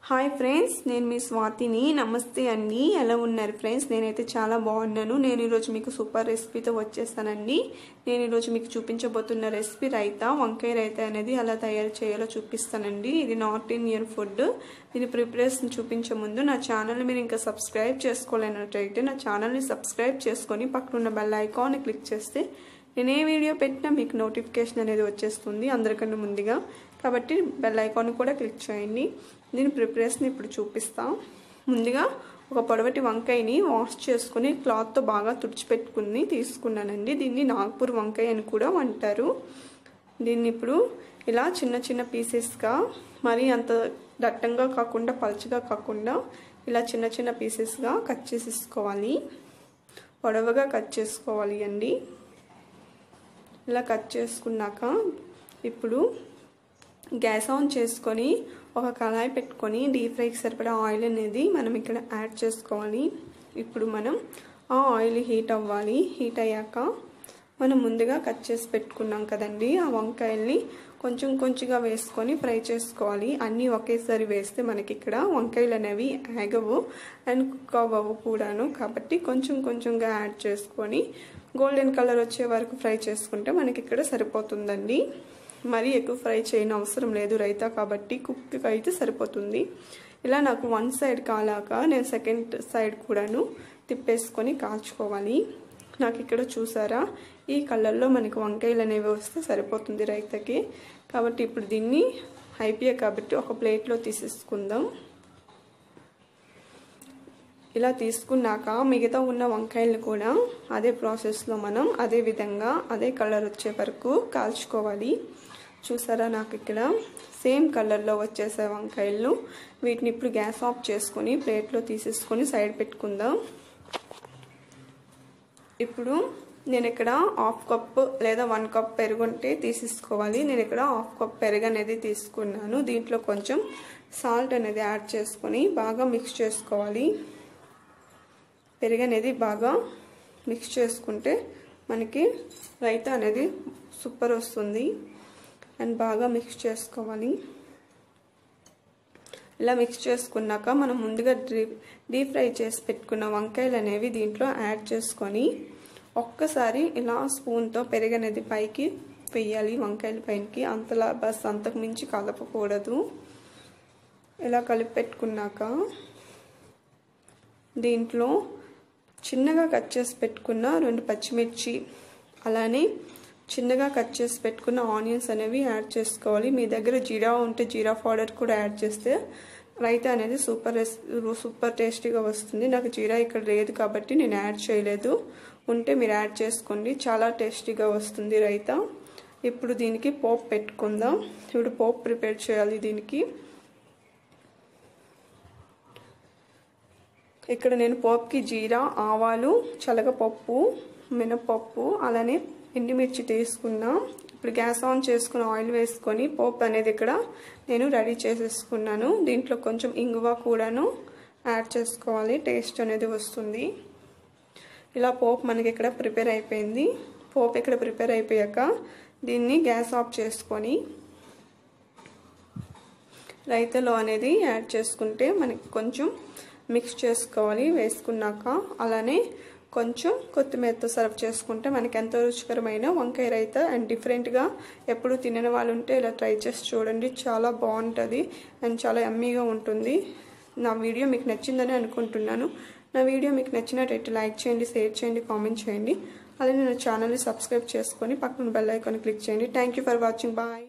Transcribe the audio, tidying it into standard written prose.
Hi friends, నేను మీ స్వాతిని. నమస్తే అండి. ఎలా ఉన్నారు ఫ్రెండ్స్? నేనైతే చాలా బాగున్నాను. నేను ఈరోజు మీకు సూపర్ రెసిపీతో వచ్చేస్తానండి. నేను ఈరోజు మీకు చూపించబోతున్న రెసిపీ రైతా, వంకాయ రైతా అనేది ఎలా తయారు చేయాలో చూపిస్తానండి. ఇది నార్త్ ఇండియన్ ఫుడ్. దీని ప్రిపరేషన్ చూపించే ముందు నా ఛానల్ని మీరు ఇంకా సబ్స్క్రైబ్ చేసుకోలేనట్టయితే నా ఛానల్ని సబ్స్క్రైబ్ చేసుకొని పక్కనున్న బెల్ ఐకాన్ని క్లిక్ చేస్తే నేను ఏ వీడియో పెట్టినా మీకు నోటిఫికేషన్ అనేది వచ్చేస్తుంది అందరికన్నా ముందుగా. కాబట్టి బెల్ ఐకాన్ కూడా క్లిక్ చేయండి. దీని ప్రిపరేషన్ ఇప్పుడు చూపిస్తాం. ముందుగా ఒక పొడవటి వంకాయని వాష్ చేసుకుని క్లాత్తో బాగా తుడిచిపెట్టుకుని తీసుకున్నానండి. దీన్ని నాగ్పూర్ వంకాయ అని కూడా అంటారు. దీన్ని ఇప్పుడు ఇలా చిన్న చిన్న పీసెస్గా, మరీ అంత దట్టంగా కాకుండా పలుచగా కాకుండా ఇలా చిన్న చిన్న పీసెస్గా కట్ చేసేసుకోవాలి. పొడవుగా కట్ చేసుకోవాలి అండి. ఇలా కట్ చేసుకున్నాక ఇప్పుడు గ్యాస్ ఆన్ చేసుకొని ఒక కళాయి పెట్టుకొని డీప్ ఫ్రైకి సరిపడా ఆయిల్ అనేది మనం ఇక్కడ యాడ్ చేసుకోవాలి. ఇప్పుడు మనం ఆ ఆయిల్ హీట్ అవ్వాలి. హీట్ అయ్యాక మనం ముందుగా కట్ చేసి పెట్టుకున్నాం కదండి, ఆ వంకాయల్ని కొంచెం కొంచెంగా వేసుకొని ఫ్రై చేసుకోవాలి. అన్నీ ఒకేసారి వేస్తే మనకి ఇక్కడ వంకాయలు అనేవి ఆగవు అండ్ కుక్ అవ్వవు కూడాను. కాబట్టి కొంచెం కొంచెంగా యాడ్ చేసుకొని గోల్డెన్ కలర్ వచ్చే వరకు ఫ్రై చేసుకుంటే మనకి ఇక్కడ సరిపోతుందండి. మరీ ఎక్కువ ఫ్రై చేయని అవసరం లేదు రైతా కాబట్టి, కుక్ అయితే సరిపోతుంది. ఇలా నాకు వన్ సైడ్ కాలాక నేను సెకండ్ సైడ్ కూడాను తిప్పేసుకొని కాల్చుకోవాలి. నాకు ఇక్కడ చూసారా, ఈ కలర్లో మనకి వంకాయలు అనేవి వస్తే సరిపోతుంది రైతాకి. కాబట్టి ఇప్పుడు దీన్ని అయిపోయాయి కాబట్టి ఒక ప్లేట్లో తీసేసుకుందాం. ఇలా తీసుకున్నాక మిగతా ఉన్న వంకాయలను కూడా అదే ప్రాసెస్లో మనం అదే విధంగా అదే కలర్ వచ్చే వరకు కాల్చుకోవాలి. చూసారా, నాకు ఇక్కడ సేమ్ కలర్లో వచ్చేసే వంకాయలు. వీటిని ఇప్పుడు గ్యాస్ ఆఫ్ చేసుకొని ప్లేట్లో తీసేసుకొని సైడ్ పెట్టుకుందాం. ఇప్పుడు నేను ఇక్కడ హాఫ్ కప్ లేదా 1 కప్ పెరుగు ఉంటే తీసేసుకోవాలి. నేను ఇక్కడ హాఫ్ కప్ పెరుగు అనేది తీసుకున్నాను. దీంట్లో కొంచెం సాల్ట్ అనేది యాడ్ చేసుకొని బాగా మిక్స్ చేసుకోవాలి. పెరుగు అనేది బాగా మిక్స్ చేసుకుంటే మనకి రైతా అనేది సూపర్ వస్తుంది. అండ్ బాగా మిక్స్ చేసుకోవాలి. ఇలా మిక్స్ చేసుకున్నాక మనం ముందుగా డీప్ ఫ్రై చేసి పెట్టుకున్న వంకాయలు అనేవి దీంట్లో యాడ్ చేసుకొని ఒక్కసారి ఇలా స్పూన్తో పెరుగు అనేది పైకి వేయాలి. వంకాయల పైకి అంతలా బస్ అంతకు మించి కలపకూడదు. ఇలా కలిపి పెట్టుకున్నాక దీంట్లో చిన్నగా కట్ చేసి పెట్టుకున్న 2 పచ్చిమిర్చి, అలానే చిన్నగా కట్ చేసి పెట్టుకున్న ఆనియన్స్ అనేవి యాడ్ చేసుకోవాలి. మీ దగ్గర జీరా ఉంటే జీరా పౌడర్ కూడా యాడ్ చేస్తే రైతా అనేది సూపర్ టేస్టీగా వస్తుంది. నాకు జీరా ఇక్కడ లేదు కాబట్టి నేను యాడ్ చేయలేదు. ఉంటే మీరు యాడ్ చేసుకోండి, చాలా టేస్టీగా వస్తుంది రైతా. ఇప్పుడు దీనికి పోపు పెట్టుకుందాం. ఇప్పుడు పోపు ప్రిపేర్ చేయాలి. దీనికి ఇక్కడ నేను పోపుకి జీరా, ఆవాలు, శనగపప్పు, మినపప్పు, అలానే ఎండుమిర్చి తీసుకున్నా. ఇప్పుడు గ్యాస్ ఆన్ చేసుకుని ఆయిల్ వేసుకొని పోపు అనేది ఇక్కడ నేను రెడీ చేసేసుకున్నాను. దీంట్లో కొంచెం ఇంగువ కూడాను యాడ్ చేసుకోవాలి, టేస్ట్ అనేది వస్తుంది. ఇలా పోపు మనకి ఇక్కడ ప్రిపేర్ అయిపోయింది. పోపు ఇక్కడ ప్రిపేర్ అయిపోయాక దీన్ని గ్యాస్ ఆఫ్ చేసుకొని రైతాలో అనేది యాడ్ చేసుకుంటే మనకి కొంచెం మిక్స్ చేసుకోవాలి. వేసుకున్నాక అలానే కొంచెం కొత్తిమీరతో సర్వ్ చేసుకుంటే మనకి ఎంతో రుచికరమైన వంకాయ రైతా. అండ్ డిఫరెంట్గా ఎప్పుడు తినని వాళ్ళు ఉంటే ఇలా ట్రై చేసి చూడండి, చాలా బాగుంటుంది అండ్ చాలా యమ్మీగా ఉంటుంది. నా వీడియో మీకు నచ్చిందని అనుకుంటున్నాను. నా వీడియో మీకు నచ్చినట్టయితే లైక్ చేయండి, షేర్ చేయండి, కామెంట్ చేయండి. అలానే నా ఛానల్ని సబ్స్క్రైబ్ చేసుకొని పక్కన బెల్ ఐకాన్ క్లిక్ చేయండి. Thank you for watching. Bye.